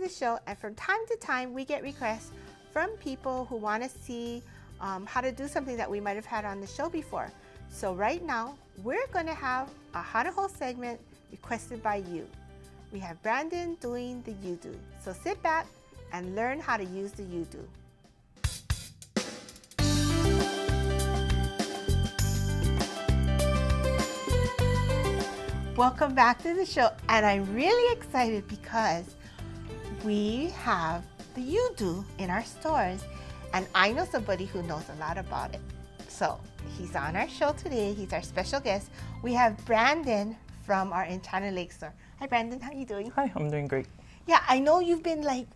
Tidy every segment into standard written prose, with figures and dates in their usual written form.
the show, and from time to time we get requests from people who want to see how to do something that we might have had on the show before. So right now, we're going to have a Hana Hou segment requested by you. We have Brandon doing the Yudu. So sit back and learn how to use the Yudu. Welcome back to the show, and I'm really excited because we have the Yudu in our stores, and I know somebody who knows a lot about it. So he's on our show today. He's our special guest. We have Brandon from our Enchanted Lake store. Hi Brandon, how are you doing? Hi, I'm doing great. Yeah, I know you've been like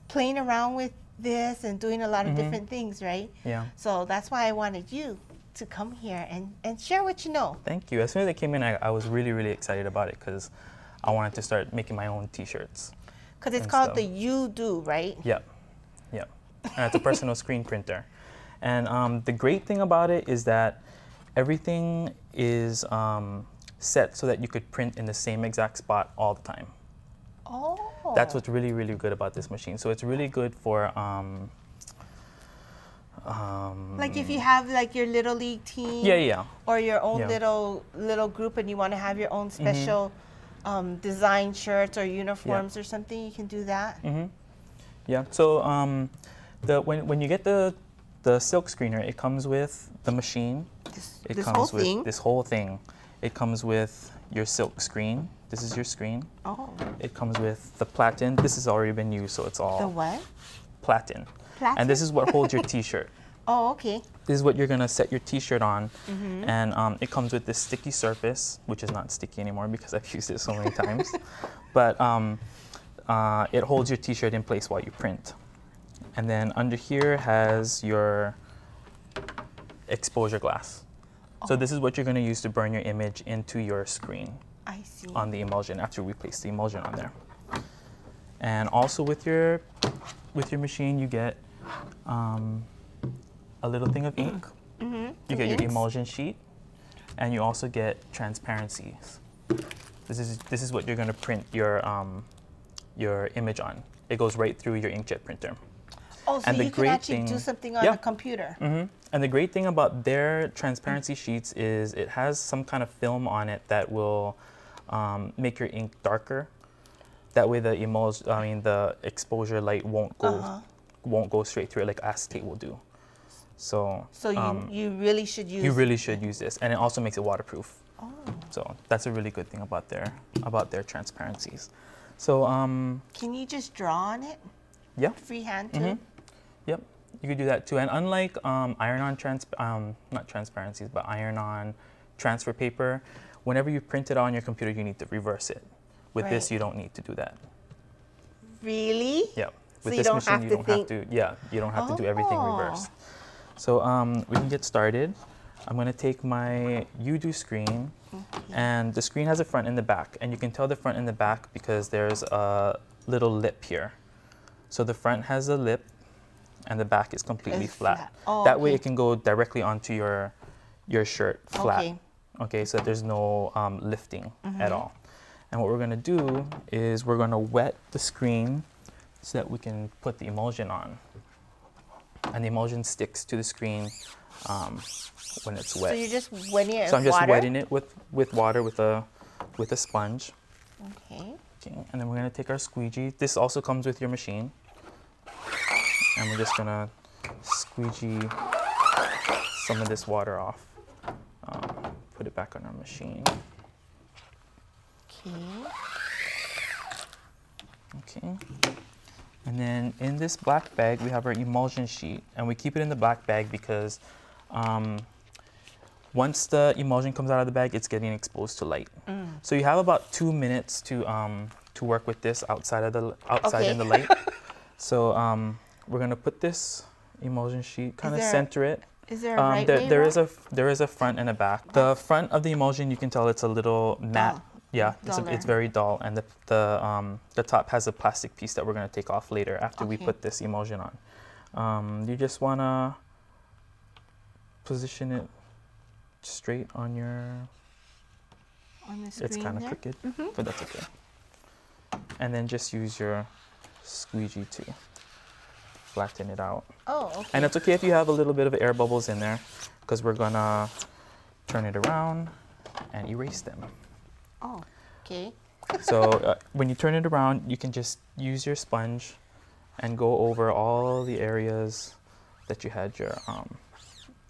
playing around with this and doing a lot of different things, right? Yeah. So that's why I wanted you to come here and share what you know. Thank you. As soon as I came in, I was really excited about it because I wanted to start making my own t-shirts. Because it's called the Yudu, right? Yep. Yep. And it's a personal screen printer. And the great thing about it is that everything is set so that you could print in the same exact spot all the time. Oh. That's what's really good about this machine. So it's really good for like if you have like your little league team, or your own little group, and you want to have your own special design shirts or uniforms or something, you can do that. Yeah. So when you get the silk screener, it comes with the machine. This whole thing. It comes with your silk screen. This is your screen. Oh. It comes with the platen. This has already been used, so it's all the what? Platen. And this is what holds your t-shirt. Oh, okay. This is what you're gonna set your t-shirt on, and it comes with this sticky surface, which is not sticky anymore because I've used it so many times. But it holds your t-shirt in place while you print. And then under here has your exposure glass. So this is what you're gonna use to burn your image into your screen. I see. On the emulsion after we place the emulsion on there. And also with your machine, you get a little thing of ink. You get your emulsion sheet, and you also get transparencies. This is what you're going to print your image on. It goes right through your inkjet printer. Oh, so you can actually do something on a computer. And the great thing about their transparency sheets is it has some kind of film on it that will make your ink darker. That way the exposure light won't go straight through it like acetate will do. So you really should use. You really should use this, and it also makes it waterproof. Oh. So that's a really good thing about their transparencies. So can you just draw on it? Yeah. Freehand too. Yep, you could do that too. And unlike iron-on not transparencies, but iron-on transfer paper, whenever you print it on your computer, you need to reverse it. With this, you don't need to do that. Really? Yeah. With this machine, you don't have to. Yeah, you don't have to do everything reversed. So we can get started. I'm going to take my Yudu screen, and the screen has a front and the back, and you can tell the front and the back because there's a little lip here. So the front has a lip, and the back is completely flat. Oh, that way, it can go directly onto your shirt flat. Okay, so there's no lifting at all. And what we're going to do is we're going to wet the screen so that we can put the emulsion on. And the emulsion sticks to the screen when it's wet. So you're just wetting it with water? So I'm just wetting it with water with a sponge. Okay. And then we're going to take our squeegee. This also comes with your machine. And we're just going to squeegee some of this water off. Put it back on our machine. Okay. And then in this black bag, we have our emulsion sheet. And we keep it in the black bag because once the emulsion comes out of the bag, it's getting exposed to light. So you have about 2 minutes to work with this outside in the light. So we're going to put this emulsion sheet, kind of center it. Is there a right way? There is a front and a back. The front of the emulsion, you can tell it's a little matte. Yeah, it's very dull, and the top has a plastic piece that we're going to take off later after we put this emulsion on. You just want to position it straight on the screen. It's kind of crooked, but that's okay. And then just use your squeegee to flatten it out. Oh, okay. And it's okay if you have a little bit of air bubbles in there, because we're gonna turn it around and erase them. Oh, okay. So when you turn it around, you can just use your sponge and go over all the areas that you had your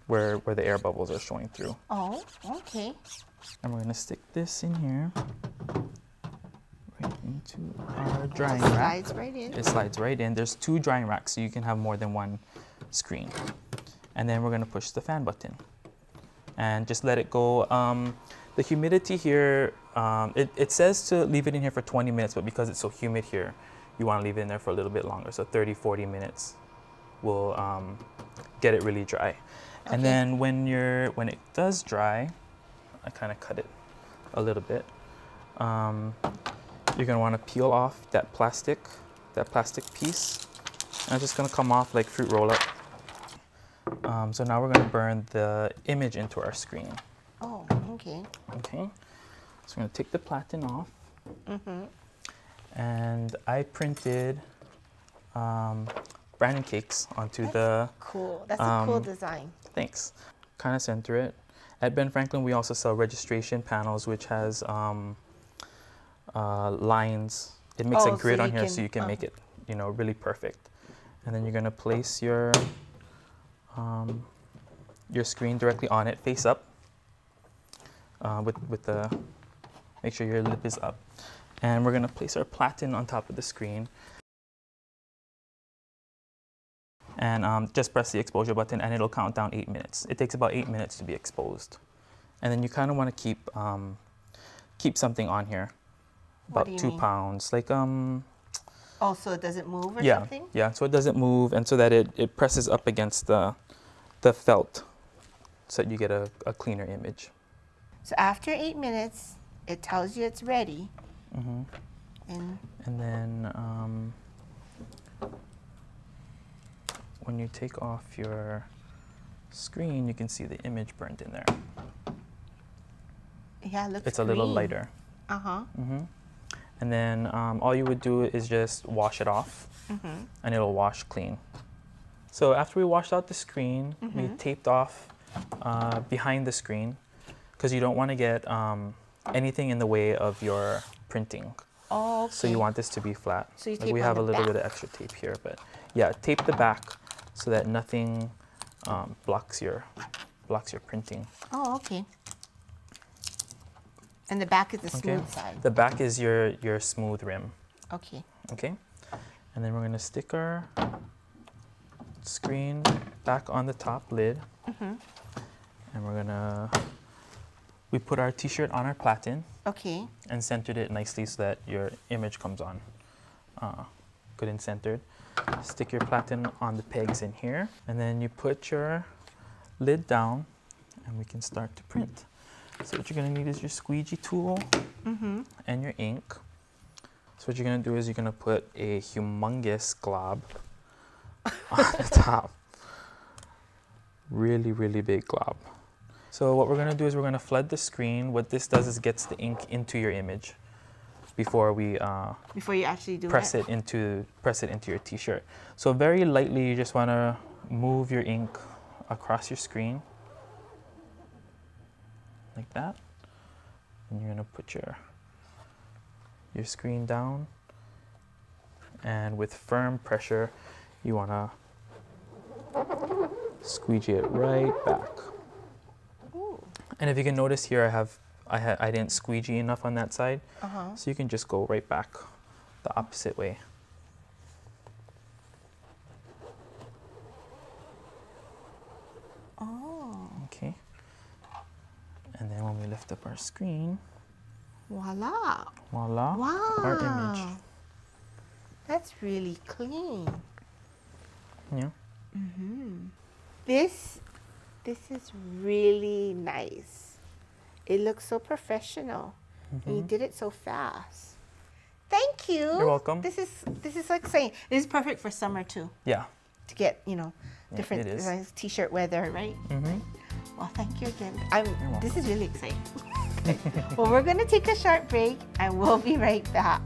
where the air bubbles are showing through. Oh, okay. And we're gonna stick this in here, right into our drying It rack. slides right in. It slides right in. There's 2 drying racks, so you can have more than one screen. And then we're gonna push the fan button and just let it go. The humidity here, it says to leave it in here for 20 minutes, but because it's so humid here, you want to leave it in there for a little bit longer. So 30, 40 minutes will get it really dry. Okay. And then when it does dry, I kind of cut it a little bit. You're gonna want to peel off that plastic piece. And it's just gonna come off like fruit roll up. So now we're gonna burn the image into our screen. Oh, okay. Okay, so I'm gonna take the platen off. And I printed branding cakes onto the... Cool, that's a cool design. Thanks. Kind of center it. At Ben Franklin, we also sell registration panels, which has lines. It makes a grid on here so you can make it, you know, really perfect. And then you're gonna place your screen directly on it, face up. Make sure your lip is up. And we're gonna place our platen on top of the screen. And just press the exposure button and it'll count down 8 minutes. It takes about 8 minutes to be exposed. And then you kind of want to keep something on here, about 2 pounds, like Oh, so it doesn't move or something? Yeah, so it doesn't move, and so that it presses up against the felt, so that you get a cleaner image. So after 8 minutes, it tells you it's ready. And then when you take off your screen, you can see the image burned in there. Yeah, it looks It's a little lighter. And then all you would do is just wash it off, and it'll wash clean. So after we washed out the screen, we taped off behind the screen, because you don't want to get anything in the way of your printing. Oh, okay. So you want this to be flat. So you like tape we on have the a little back. bit of extra tape here, but yeah, tape the back so that nothing blocks your printing. Oh, okay. And the back is the smooth side. The back is your smooth rim. Okay. Okay. And then we're gonna stick our screen back on the top lid. And we put our t-shirt on our platen. Okay. And centered it nicely so that your image comes on good and centered. Stick your platen on the pegs in here, and then you put your lid down, and we can start to print. So what you're gonna need is your squeegee tool and your ink. So what you're gonna do is you're gonna put a humongous glob on the top. Really, really big glob. So what we're gonna do is we're gonna flood the screen. What this does is gets the ink into your image before we before you actually do press it into your t-shirt. So very lightly, you just wanna move your ink across your screen like that. And you're gonna put your screen down, and with firm pressure, you wanna squeegee it right back. And if you can notice here, I didn't squeegee enough on that side, so you can just go right back the opposite way. Oh. Okay. And then when we lift up our screen, voila! Voila! Wow! Our image. That's really clean. Yeah. This is really nice. It looks so professional. And you did it so fast. Thank you. You're welcome. This is so exciting. This is perfect for summer too. Yeah. To get, you know, different designs, t-shirt weather, right? Well, thank you again. This is really exciting. Well, we're going to take a short break and we'll be right back.